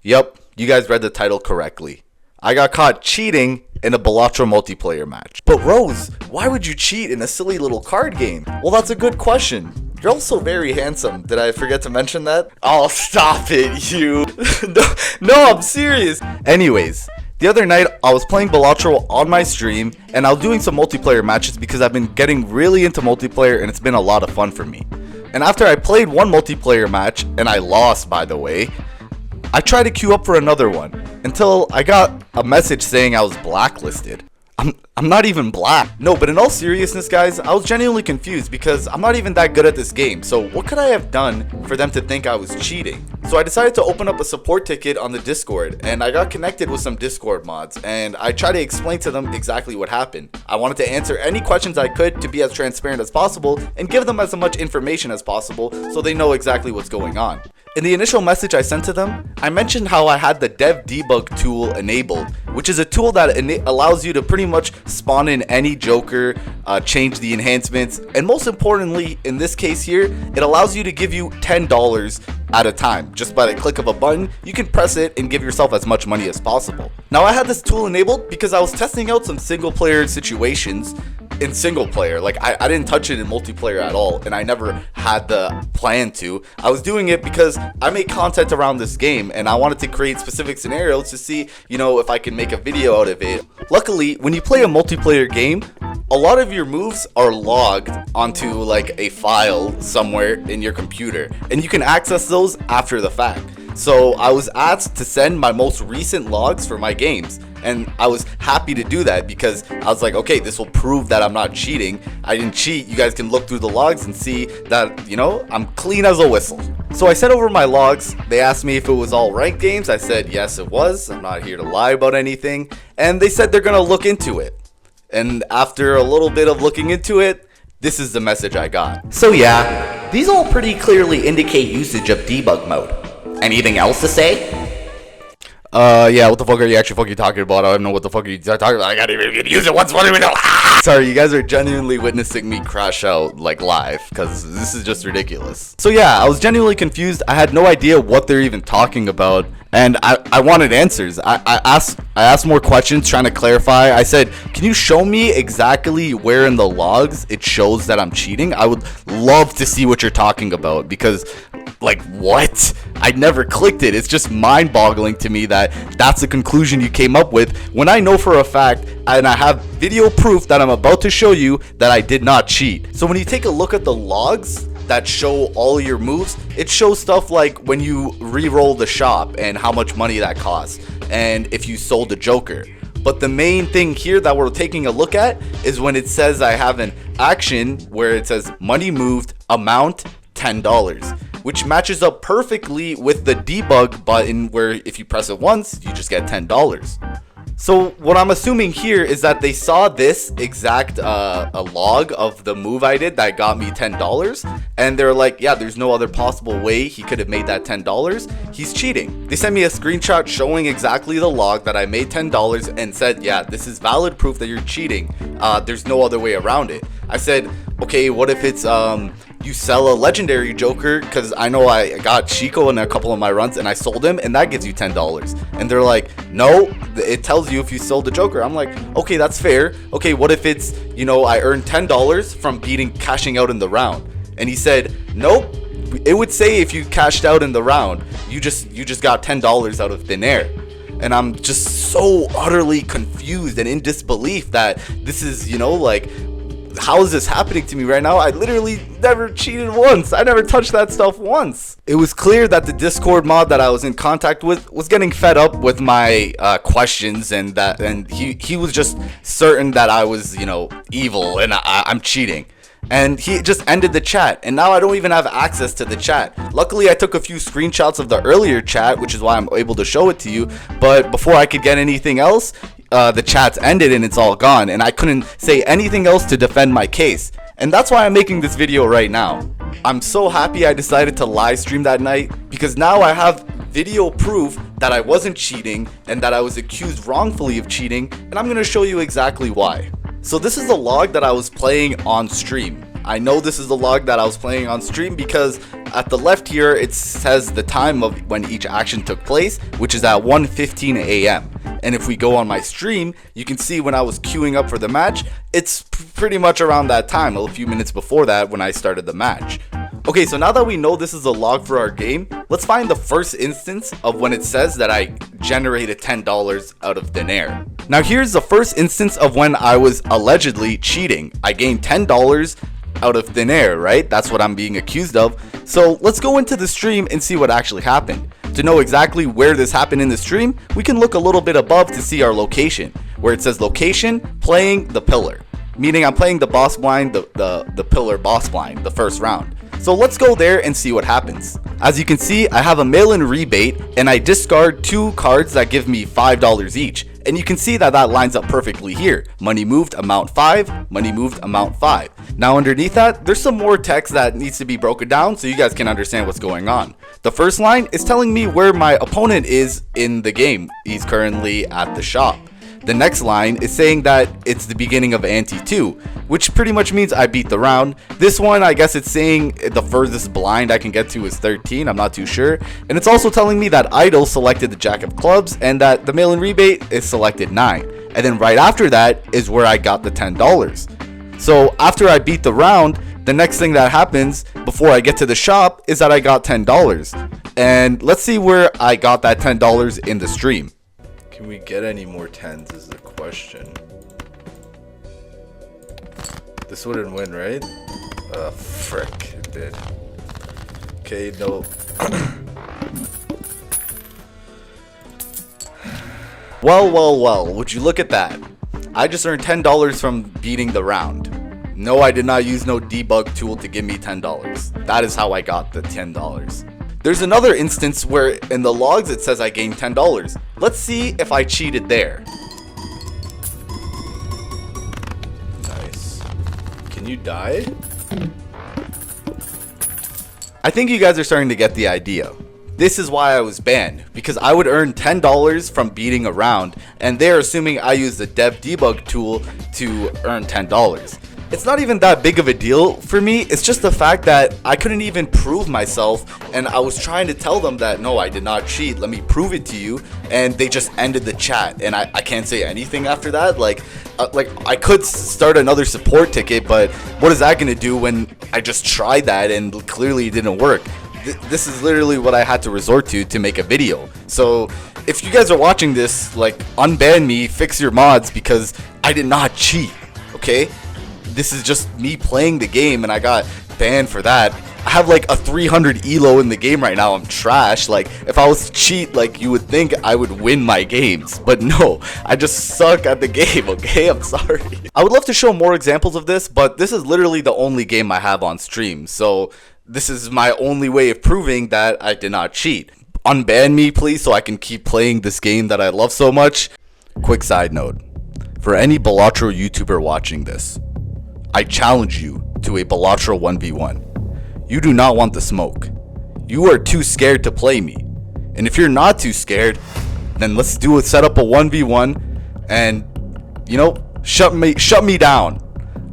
Yup, you guys read the title correctly. I got caught cheating in a Balatro multiplayer match. But Rose, why would you cheat in a silly little card game? Well, that's a good question. You're also very handsome. Did I forget to mention that? Oh, stop it, you. No, I'm serious. Anyways, the other night I was playing Balatro on my stream and I was doing some multiplayer matches because I've been getting really into multiplayer and it's been a lot of fun for me. And after I played one multiplayer match, and I lost by the way, I tried to queue up for another one until I got a message saying I was blacklisted. I'm not even black. No, but in all seriousness, guys, I was genuinely confused because I'm not even that good at this game. So what could I have done for them to think I was cheating? So I decided to open up a support ticket on the Discord, and I got connected with some Discord mods, and I tried to explain to them exactly what happened. I wanted to answer any questions I could to be as transparent as possible and give them as much information as possible so they know exactly what's going on. In the initial message I sent to them, I mentioned how I had the dev debug tool enabled, which is a tool that allows you to pretty much spawn in any Joker, change the enhancements, and most importantly, in this case here, it allows you to give you $10 at a time. Just by the click of a button, you can press it and give yourself as much money as possible. Now, I had this tool enabled because I was testing out some single player situations in single player. Like I didn't touch it in multiplayer at all, and I never had the plan to. I was doing it because I make content around this game and I wanted to create specific scenarios to see, if I can make a video out of it. Luckily, when you play a multiplayer game, a lot of your moves are logged onto like a file somewhere in your computer, and you can access those after the fact. So I was asked to send my most recent logs for my games, and I was happy to do that because I was like, okay, this will prove that I'm not cheating. I didn't cheat. You guys can look through the logs and see that, I'm clean as a whistle. So I sent over my logs. They asked me if it was all ranked games. I said, yes, it was. I'm not here to lie about anything. And they said they're going to look into it. And after a little bit of looking into it, this is the message I got. So yeah, these all pretty clearly indicate usage of debug mode. Anything else to say? Yeah, what the fuck are you actually fucking talking about? I don't know what the fuck are you talking about. I gotta even use it once. What do we know? Sorry, you guys are genuinely witnessing me crash out like live because this is just ridiculous. So yeah, I was genuinely confused. I had no idea what they're even talking about, and I wanted answers. I asked more questions trying to clarify. I said, can you show me exactly where in the logs it shows that I'm cheating? I would love to see what you're talking about because, like, what? I never clicked it. It's just mind-boggling to me that that's the conclusion you came up with when I know for a fact and I have video proof that I'm about to show you that I did not cheat. So when you take a look at the logs that show all your moves, it shows stuff like when you re-roll the shop and how much money that costs, and if you sold a Joker. But the main thing here that we're taking a look at is when it says I have an action where it says money moved, amount $10, which matches up perfectly with the debug button where if you press it once, you just get $10. So what I'm assuming here is that they saw this exact a log of the move I did that got me $10, and they're like, yeah, there's no other possible way he could have made that $10. He's cheating. They sent me a screenshot showing exactly the log that I made $10 and said, yeah, this is valid proof that you're cheating. There's no other way around it. I said, okay, what if it's you sell a legendary Joker, because I know I got Chico in a couple of my runs and I sold him and that gives you $10. And they're like, no, it tells you if you sold the Joker. I'm like, okay, that's fair. Okay, what if it's, I earned $10 from cashing out in the round? And he said, nope, it would say if you cashed out in the round, you just got $10 out of thin air. And I'm just so utterly confused and in disbelief that this is, how is this happening to me right now? I literally never cheated once. I never touched that stuff once. It was clear that the Discord mod that I was in contact with was getting fed up with my questions, and he was just certain that I was, evil and I'm cheating. And he just ended the chat, and now I don't even have access to the chat. Luckily, I took a few screenshots of the earlier chat, which is why I'm able to show it to you. But before I could get anything else, the chat's ended and it's all gone, and I couldn't say anything else to defend my case. And that's why I'm making this video right now. I'm so happy I decided to live stream that night, because now I have video proof that I wasn't cheating and that I was accused wrongfully of cheating, and I'm going to show you exactly why. So this is the log that I was playing on stream. I know this is the log that I was playing on stream because at the left here it says the time of when each action took place, which is at 1:15 a.m. And if we go on my stream, you can see when I was queuing up for the match, it's pretty much around that time, a few minutes before that when I started the match. Okay, so now that we know this is a log for our game, let's find the first instance of when it says that I generated $10 out of thin air. Now here's the first instance of when I was allegedly cheating. I gained $10 out of thin air, right? That's what I'm being accused of. So let's go into the stream and see what actually happened. To know exactly where this happened in the stream, we can look a little bit above to see our location, where it says location, playing the pillar. Meaning I'm playing the boss blind, the pillar boss blind, the first round. So let's go there and see what happens. As you can see, I have a mail-in rebate and I discard 2 cards that give me $5 each. And you can see that that lines up perfectly here. Money moved, amount 5, money moved, amount 5. Now underneath that, there's some more text that needs to be broken down so you guys can understand what's going on. The first line is telling me where my opponent is in the game. He's currently at the shop. The next line is saying that it's the beginning of ante 2, which pretty much means I beat the round. This one, I guess it's saying the furthest blind I can get to is 13, I'm not too sure. And it's also telling me that idol selected the jack of clubs and that the mail-in rebate is selected 9. And then right after that is where I got the $10. So after I beat the round, the next thing that happens before I get to the shop is that I got $10. And let's see where I got that $10 in the stream. Can we get any more 10s is the question. This wouldn't win, right? Frick, it did. Okay, no. Well, would you look at that? I just earned $10 from beating the round. No, I did not use no debug tool to give me $10. That is how I got the $10. There's another instance where in the logs it says I gained $10. Let's see if I cheated there. Nice. Can you die? I think you guys are starting to get the idea. This is why I was banned, because I would earn $10 from beating a round, and they're assuming I use the dev debug tool to earn $10. It's not even that big of a deal for me. It's just the fact that I couldn't even prove myself, and I was trying to tell them that no, I did not cheat, let me prove it to you, and they just ended the chat, and I can't say anything after that. Like I could start another support ticket, but what is that gonna do when I just tried that and clearly it didn't work? This is literally what I had to resort to make a video. So if you guys are watching this, like, unban me, fix your mods, because I did not cheat, okay? This is just me playing the game and I got banned for that. I have like a 300 elo in the game right now. I'm trash. Like, if I was to cheat, like, you would think I would win my games, but no, I just suck at the game, okay? I'm sorry. I would love to show more examples of this, but this is literally the only game I have on stream, so this is my only way of proving that I did not cheat. Unban me, please, so I can keep playing this game that I love so much. Quick side note, for any Balatro YouTuber watching this, I challenge you to a Balatro 1v1. You do not want the smoke. You are too scared to play me. And if you're not too scared, then let's set up a 1v1 and, you know, shut me down.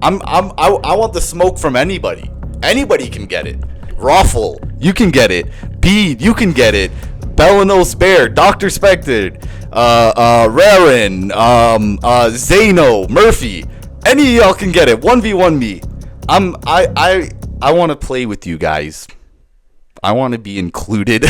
I want the smoke from anybody. Anybody can get it. Raffle, you can get it. Bede, you can get it. Belanos Bear, Dr. Spected, Raren, Zano, Murphy. Any of y'all can get it. 1v1 me. I want to play with you guys. I want to be included.